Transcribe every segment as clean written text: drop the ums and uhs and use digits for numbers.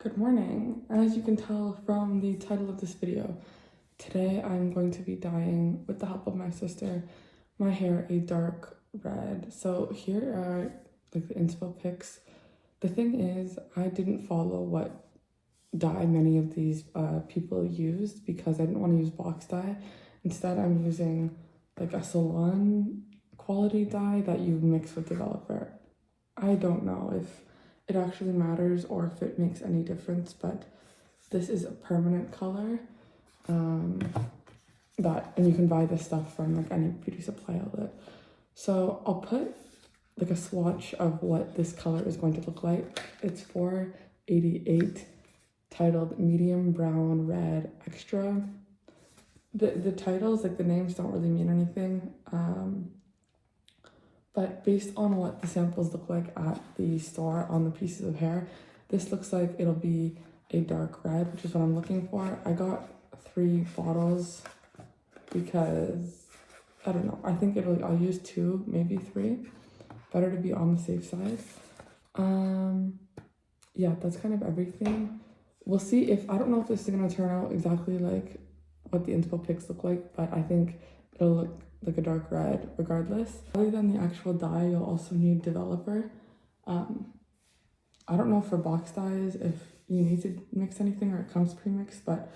Good morning. As you can tell from the title of this video, today I'm going to be dyeing, with the help of my sister, my hair a dark red. So here are like the inspo pics. The thing is, I didn't follow what dye many of these people used because I didn't want to use box dye. Instead, I'm using like a salon quality dye that you mix with developer. I don't know if it actually matters or if it makes any difference, but this is a permanent color. And you can buy this stuff from like any beauty supply outlet. So I'll put like a swatch of what this color is going to look like. It's 488, titled medium brown red extra. The titles, like the names, don't really mean anything. But based on what the samples look like at the store on the pieces of hair, this looks like it'll be a dark red, which is what I'm looking for. I got 3 bottles because, I don't know, I think I'll use 2, maybe 3. Better to be on the safe side. Yeah, that's kind of everything. We'll see if, I don't know if this is gonna turn out exactly like what the inspo pics look like, but I think it'll look like a dark red regardless. Other than the actual dye, you'll also need developer. I don't know for box dyes if you need to mix anything or it comes pre-mixed, but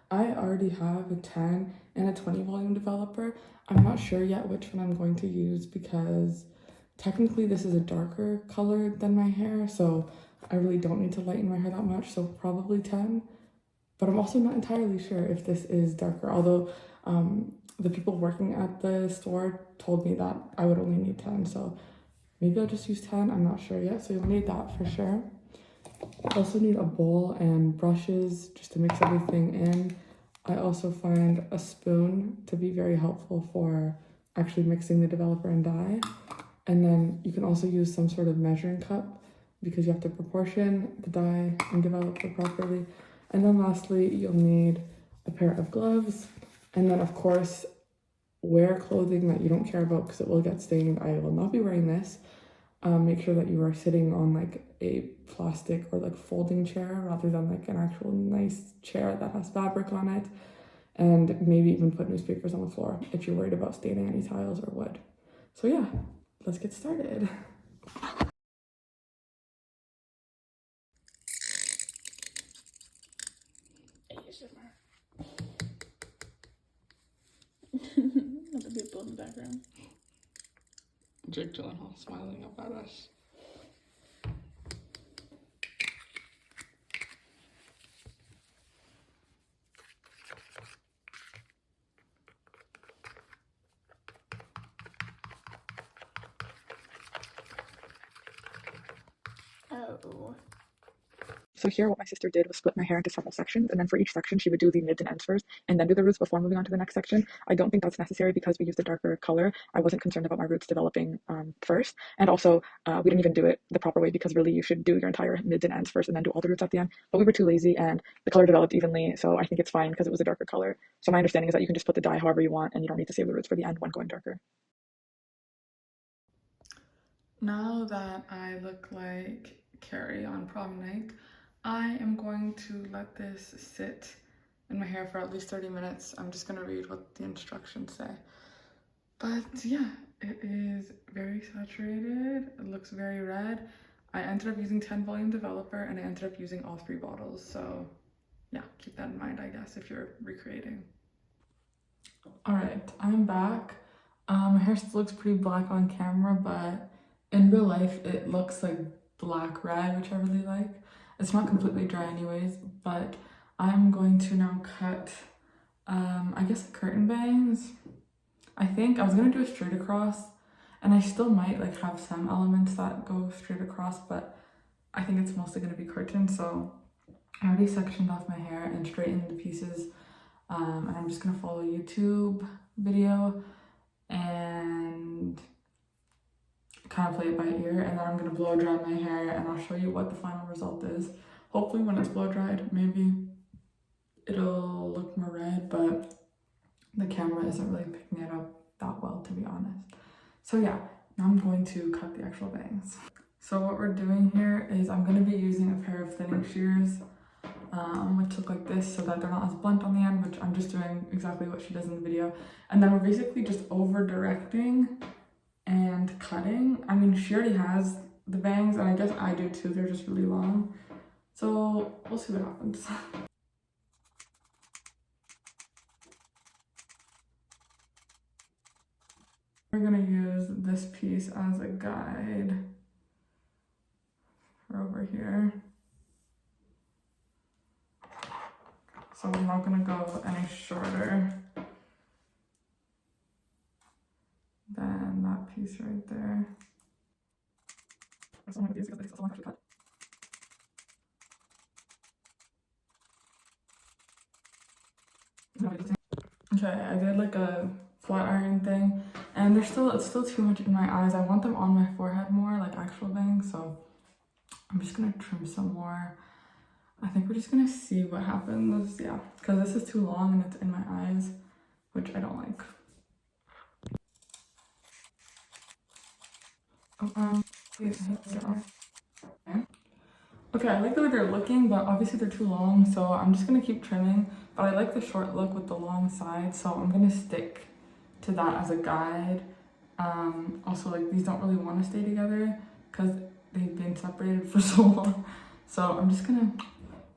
I already have a 10 and a 20 volume developer. I'm not sure yet which one I'm going to use because technically this is a darker color than my hair, so I really don't need to lighten my hair that much, so probably 10. But I'm also not entirely sure if this is darker, although the people working at the store told me that I would only need 10, so maybe I'll just use 10, I'm not sure yet, so you'll need that for sure. I also need a bowl and brushes just to mix everything in. I also find a spoon to be very helpful for actually mixing the developer and dye. And then you can also use some sort of measuring cup because you have to proportion the dye and developer properly. And then lastly, you'll need a pair of gloves. And then of course, wear clothing that you don't care about because it will get stained. I will not be wearing this. Make sure that you are sitting on like a plastic or like folding chair rather than like an actual nice chair that has fabric on it. And maybe even put newspapers on the floor if you're worried about staining any tiles or wood. So yeah, let's get started. Other people in the background. Jake Gyllenhaal smiling up at us. Oh. So here what my sister did was split my hair into several sections, and then for each section she would do the mids and ends first and then do the roots before moving on to the next section. I don't think that's necessary because we used a darker color. I wasn't concerned about my roots developing first, and also we didn't even do it the proper way because really you should do your entire mids and ends first and then do all the roots at the end, but we were too lazy and the color developed evenly, so I think it's fine because it was a darker color. So my understanding is that you can just put the dye however you want and you don't need to save the roots for the end when going darker. Now that I look like Carrie on prom night, I am going to let this sit in my hair for at least 30 minutes. I'm just gonna read what the instructions say. But yeah, it is very saturated. It looks very red. I ended up using 10 volume developer and I ended up using all 3 bottles. So yeah, keep that in mind, I guess, if you're recreating. All right, I'm back. My hair still looks pretty black on camera, but in real life, it looks like black red, which I really like. It's not completely dry anyways, but I'm going to now cut, I guess curtain bangs. I think I was gonna do a straight across, and I still might like have some elements that go straight across, but I think it's mostly gonna be curtain. So I already sectioned off my hair and straightened the pieces, and I'm just gonna follow a YouTube video and kind of play it by ear, and then I'm gonna blow dry my hair and I'll show you what the final result is. Hopefully when it's blow dried, maybe it'll look more red, but the camera isn't really picking it up that well, to be honest. So yeah, now I'm going to cut the actual bangs. So what we're doing here is I'm going to be using a pair of thinning shears. which look like this so that they're not as blunt on the end, which I'm just doing exactly what she does in the video. And then we're basically just over directing and cutting. I mean, she already has the bangs, and I guess I do too, they're just really long. So we'll see what happens. We're gonna use this piece as a guide for over here. So we're not gonna go any shorter than that piece right there. Okay, I did like a flat iron thing, and it's still too much in my eyes. I want them on my forehead more, like actual bangs, so I'm just gonna trim some more. I think we're just gonna see what happens, yeah, because this is too long and it's in my eyes, which I don't like. Okay, I like the way they're looking, but obviously they're too long, so I'm just gonna keep trimming. But I like the short look with the long sides, so I'm gonna stick to that as a guide. Also, like, these don't really want to stay together because they've been separated for so long. So I'm just gonna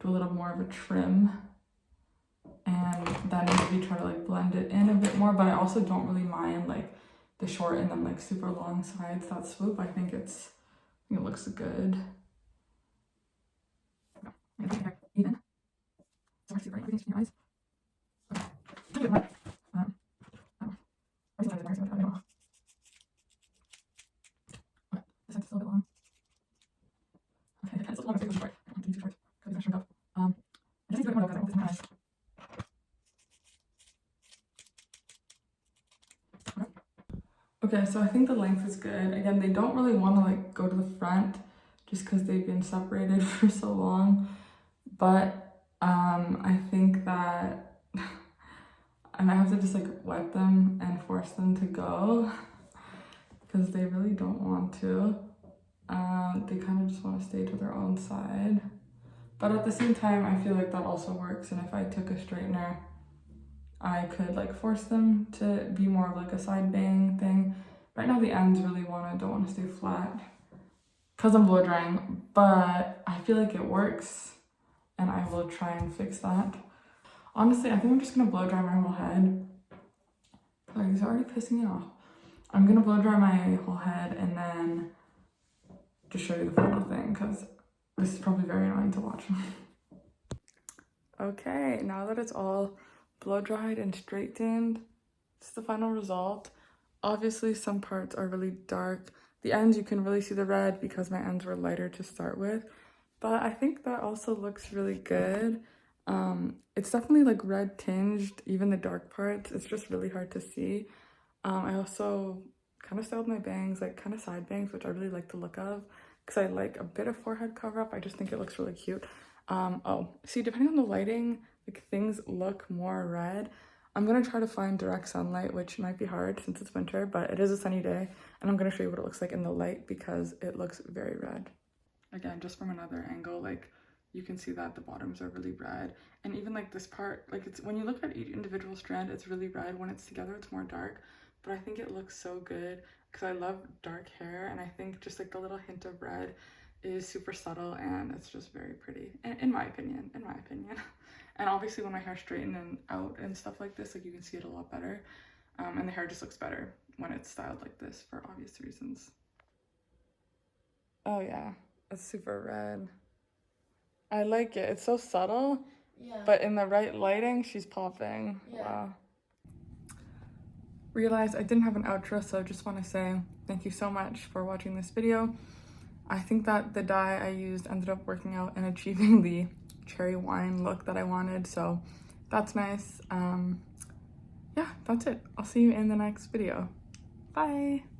do a little more of a trim and then maybe try to like blend it in a bit more. But I also don't really mind like the short and then like super long sides. That swoop, I think it looks good. Even. So super everything's in your eyes. Okay. This is still a bit long. Okay, it's still long. It's too short. I don't want to be too short because it's shrunk up. I just need to do it more though because I want this in my eyes. Okay, so I think the length is good. Again, they don't really want to like go to the front just because they've been separated for so long. But I think that I might have to just like wet them and force them to go because they really don't want to. They kind of just want to stay to their own side. But at the same time, I feel like that also works. And if I took a straightener, I could like force them to be more of like a side bang thing. Right now the ends really don't want to stay flat because I'm blow drying, but I feel like it works and I will try and fix that. Honestly, I think I'm just gonna blow dry my whole head. Sorry, these are already pissing me off. I'm gonna blow dry my whole head and then just show you the final thing because this is probably very annoying to watch. Okay, now that it's all blow dried and straightened, this is the final result. Obviously some parts are really dark. The ends you can really see the red because my ends were lighter to start with, but I think that also looks really good. It's definitely like red tinged, even the dark parts. It's just really hard to see. I also kind of styled my bangs like kind of side bangs, which I really like the look of because I like a bit of forehead cover up. I just think it looks really cute. Oh, see, depending on the lighting, like things look more red. I'm gonna try to find direct sunlight, which might be hard since it's winter, but it is a sunny day, and I'm gonna show you what it looks like in the light because it looks very red. Again, just from another angle, like you can see that the bottoms are really red, and even like this part, like it's when you look at each individual strand, it's really red. When it's together, it's more dark, but I think it looks so good because I love dark hair, and I think just like the little hint of red is super subtle and it's just very pretty, in my opinion. And obviously when my hair straightened and out and stuff like this, like you can see it a lot better, and the hair just looks better when it's styled like this for obvious reasons. Oh yeah, it's super red. I like it. It's so subtle, yeah, but in the right lighting, she's popping. Yeah. Wow. Realized I didn't have an outro, so I just want to say thank you so much for watching this video. I think that the dye I used ended up working out and achieving the cherry wine look that I wanted, so that's nice. Yeah, that's it. I'll see you in the next video. Bye!